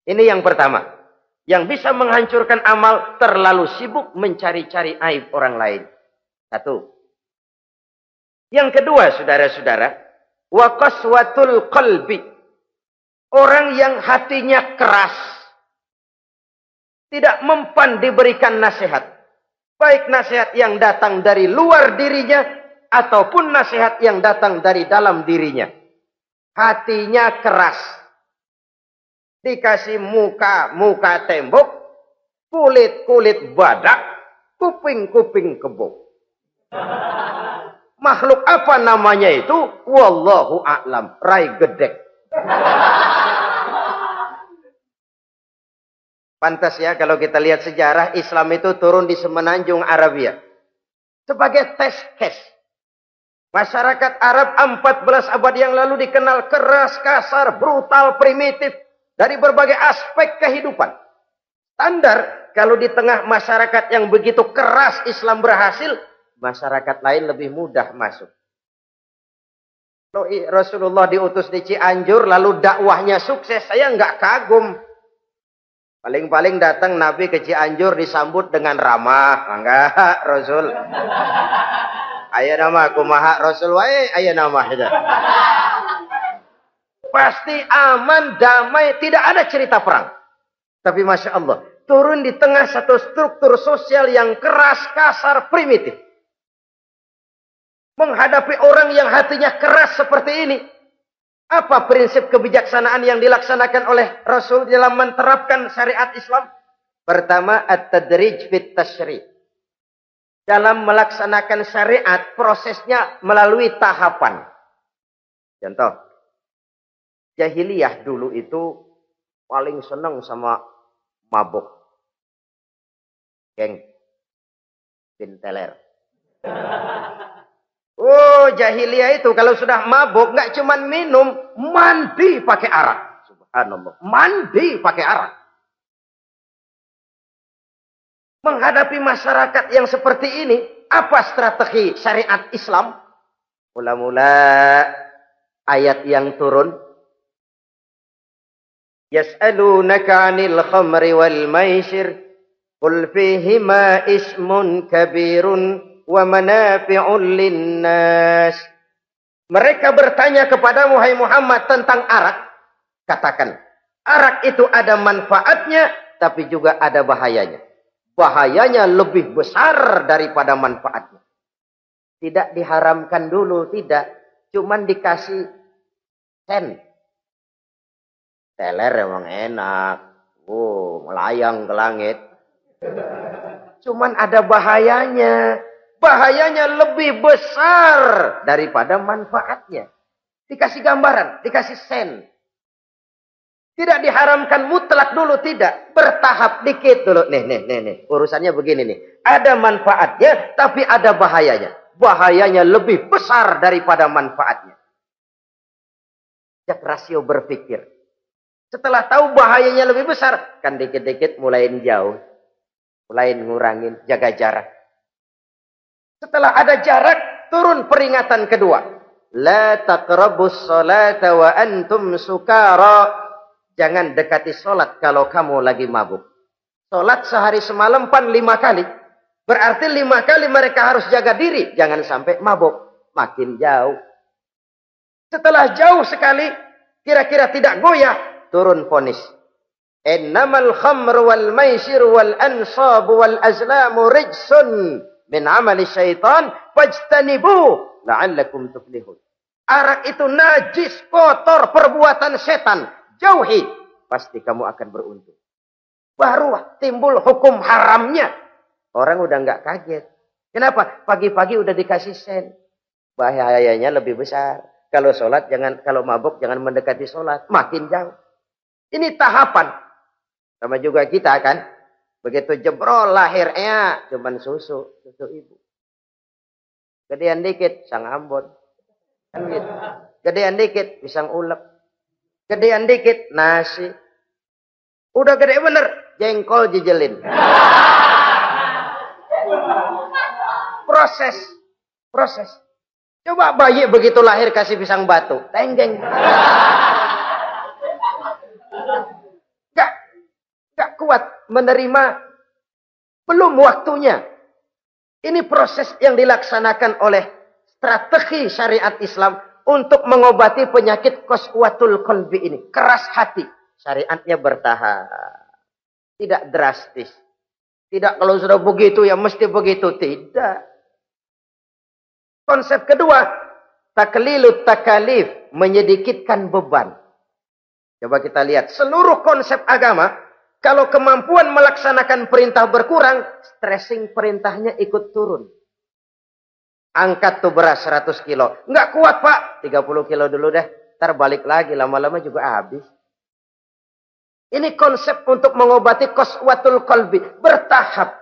Ini yang pertama. Yang bisa menghancurkan amal, terlalu sibuk mencari-cari aib orang lain. Satu. Yang kedua, saudara-saudara, wa qaswatul qalbi. Orang yang hatinya keras, tidak mempan diberikan nasihat. Baik nasihat yang datang dari luar dirinya, ataupun nasihat yang datang dari dalam dirinya. Hatinya keras. Dikasih muka tembok, kulit badak, kuping kebo. Makhluk apa namanya itu? Wallahu a'lam. Rai gedek. Pantas ya kalau kita lihat sejarah, Islam itu turun di semenanjung Arabia. Sebagai test case. Masyarakat Arab 14 abad yang lalu dikenal keras, kasar, brutal, primitif. Dari berbagai aspek kehidupan. Standar, kalau di tengah masyarakat yang begitu keras Islam berhasil, masyarakat lain lebih mudah masuk. Rasulullah diutus di Cianjur, lalu dakwahnya sukses, saya nggak kagum. Paling-paling datang Nabi ke Cianjur disambut dengan ramah. Enggak, Rasul. Ayah nama kumaha Rasul wae, ayah nama itu. Pasti aman, damai, tidak ada cerita perang. Tapi Masya Allah, turun di tengah satu struktur sosial yang keras, kasar, primitif. Menghadapi orang yang hatinya keras seperti ini. Apa prinsip kebijaksanaan yang dilaksanakan oleh Rasul dalam menerapkan syariat Islam? Pertama, at-tadrij fit tasyri'. Dalam melaksanakan syariat, prosesnya melalui tahapan. Contoh, jahiliyah dulu itu paling senang sama mabuk. Geng. Pinteler. Oh, jahiliyah itu kalau sudah mabuk nggak cuma minum, mandi pakai arak. Subhanallah, mandi pakai arak. Menghadapi masyarakat yang seperti ini, apa strategi syariat Islam? Mula-mula ayat yang turun. Yas'alunaka 'anil khamri wal maisir, qul fihima ismun kabirun wa manafi'un linnas. Mereka bertanya kepadamu, hai Muhammad, tentang arak. Katakan, arak itu ada manfaatnya, tapi juga ada bahayanya. Bahayanya lebih besar daripada manfaatnya. Tidak diharamkan dulu, tidak. Cuman dikasih sen. Teler emang enak. Melayang ke langit. Cuman ada bahayanya. Bahayanya lebih besar daripada manfaatnya. Dikasih gambaran, dikasih sen. Tidak diharamkan mutlak dulu, tidak. Bertahap dikit dulu. Nih. Urusannya begini nih. Ada manfaatnya, tapi ada bahayanya. Bahayanya lebih besar daripada manfaatnya. Jak rasio berpikir. Setelah tahu bahayanya lebih besar, kan dikit-dikit mulain jauh. Mulain ngurangin, jaga jarak. Setelah ada jarak, turun peringatan kedua. La taqrabus salata wa antum sukara. Jangan dekati sholat kalau kamu lagi mabuk. Sholat sehari semalam 5 kali. Berarti 5 kali mereka harus jaga diri. Jangan sampai mabuk. Makin jauh. Setelah jauh sekali, kira-kira tidak goyah, turun vonis. Innamal khamru wal maisir wal ansab wal azlamu rijsun min amali syaitan fajtanibu la'allakum tuflihun. Arak itu najis, kotor, perbuatan setan. Jauhi, pasti kamu akan beruntung. Baru timbul hukum haramnya. Orang udah nggak kaget. Kenapa? Pagi-pagi udah dikasih sen. Bahayanya lebih besar. Kalau sholat jangan, kalau mabuk jangan mendekati sholat. Makin jauh. Ini tahapan. Sama juga kita kan. Begitu jebrol lahirnya cuman susu ibu. Gedean dikit sang Ambon. Kan gitu. Gedean dikit pisang ulek. Gedean dikit nasi. Udah gede bener jengkol jijelin. Proses. Coba bayi begitu lahir kasih pisang batu, tenggeng. menerima, belum waktunya. Ini proses yang dilaksanakan oleh strategi syariat Islam untuk mengobati penyakit qaswatul qalbi ini. Keras hati. Syariatnya bertahap. Tidak drastis. Tidak kalau sudah begitu ya mesti begitu. Tidak. Konsep kedua, taklilut takalif, menyedikitkan beban. Coba kita lihat, seluruh konsep agama, kalau kemampuan melaksanakan perintah berkurang, stressing perintahnya ikut turun. Angkat tuh beras 100 kilo. Nggak kuat pak, 30 kilo dulu deh. Ntar balik lagi, lama-lama juga habis. Ini konsep untuk mengobati qaswatul qalbi. Bertahap.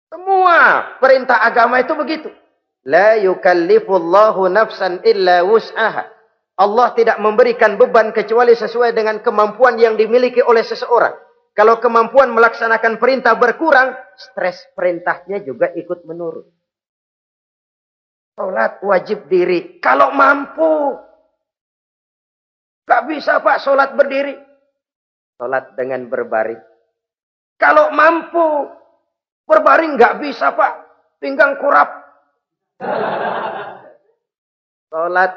Semua perintah agama itu begitu. La yukallifullahu nafsan illa wus'aha. Allah tidak memberikan beban kecuali sesuai dengan kemampuan yang dimiliki oleh seseorang. Kalau kemampuan melaksanakan perintah berkurang, stres perintahnya juga ikut menurun. Sholat wajib diri. Kalau mampu. Gak bisa pak sholat berdiri. Sholat dengan berbaring. Kalau mampu. Berbaring gak bisa pak. Pinggang kurap. Sholat.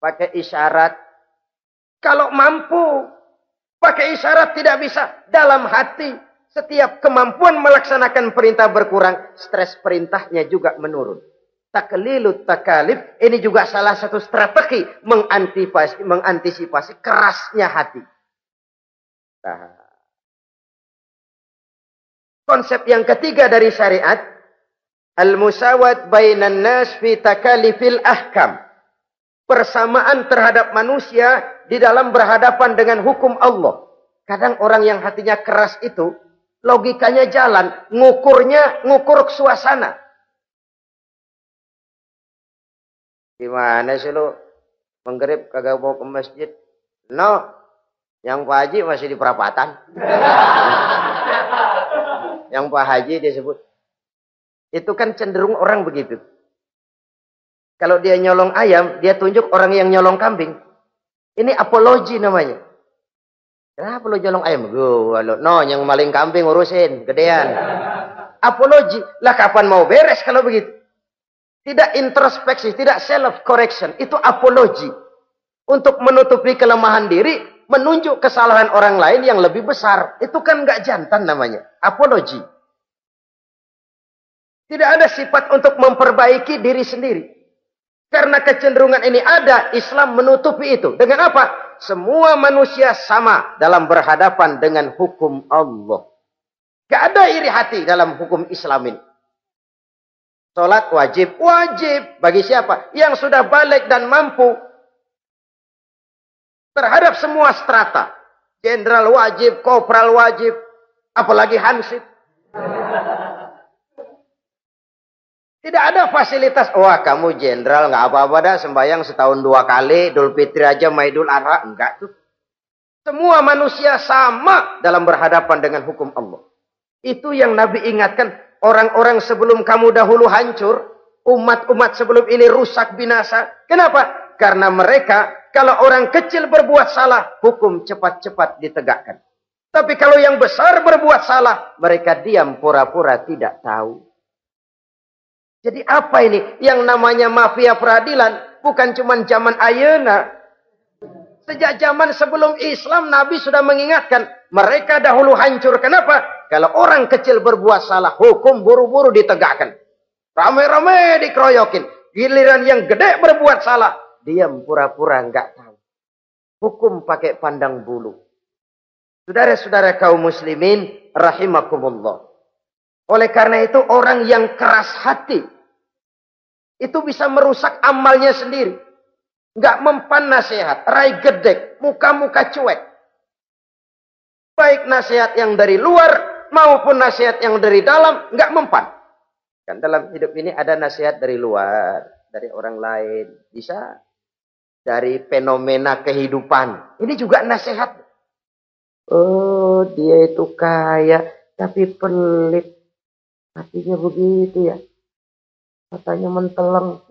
Pakai isyarat. Kalau mampu. Pakai isyarat tidak bisa. Dalam hati. Setiap kemampuan melaksanakan perintah berkurang. Stres perintahnya juga menurun. Taklilut takalif. Ini juga salah satu strategi. Mengantisipasi kerasnya hati. Nah. Konsep yang ketiga dari syariat. Al-musawat bainan nas fi takalifil ahkam. Persamaan terhadap manusia di dalam berhadapan dengan hukum Allah. Kadang orang yang hatinya keras itu, logikanya jalan, ngukur suasana. Gimana sih lu? Menggerib kagak mau ke masjid? No, yang Pak Haji masih di perapatan. Yang Pak Haji disebut. Itu kan cenderung orang begitu. Kalau dia nyolong ayam, dia tunjuk orang yang nyolong kambing. Ini apologi namanya. Kenapa lo nyolong ayam? No, yang maling kambing urusin, gedean. Apologi. Lah kapan mau beres kalau begitu? Tidak introspeksi, tidak self correction. Itu apologi. Untuk menutupi kelemahan diri, menunjuk kesalahan orang lain yang lebih besar. Itu kan nggak jantan namanya. Apologi. Tidak ada sifat untuk memperbaiki diri sendiri. Karena kecenderungan ini ada, Islam menutupi itu. Dengan apa? Semua manusia sama dalam berhadapan dengan hukum Allah. Gak ada iri hati dalam hukum Islam ini. Salat wajib. Wajib. Bagi siapa? Yang sudah balik dan mampu. Terhadap semua strata. Jenderal wajib, kopral wajib. Apalagi hansip. Tidak ada fasilitas. Wah kamu jenderal nggak apa-apa dah sembahyang setahun 2 kali. Idul Fitri aja Maidul Adha. Enggak tuh. Semua manusia sama dalam berhadapan dengan hukum Allah. Itu yang Nabi ingatkan. Orang-orang sebelum kamu dahulu hancur. Umat-umat sebelum ini rusak binasa. Kenapa? Karena mereka kalau orang kecil berbuat salah. Hukum cepat-cepat ditegakkan. Tapi kalau yang besar berbuat salah. Mereka diam pura-pura tidak tahu. Jadi apa ini? Yang namanya mafia peradilan bukan cuma zaman ayeuna. Sejak zaman sebelum Islam Nabi sudah mengingatkan. Mereka dahulu hancur. Kenapa? Kalau orang kecil berbuat salah, hukum buru-buru ditegakkan. Rame-rame dikeroyokin. Giliran yang gede berbuat salah, diam pura-pura enggak tahu. Hukum pakai pandang bulu. Saudara-saudara kaum muslimin rahimakumullah. Oleh karena itu orang yang keras hati. Itu bisa merusak amalnya sendiri. Nggak mempan nasihat. Rai gedek. Muka-muka cuek. Baik nasihat yang dari luar. Maupun nasihat yang dari dalam. Nggak mempan. Kan dalam hidup ini ada nasihat dari luar. Dari orang lain. Bisa. Dari fenomena kehidupan. Ini juga nasihat. Oh dia itu kaya. Tapi pelit. Hatinya begitu ya. Katanya menteleng.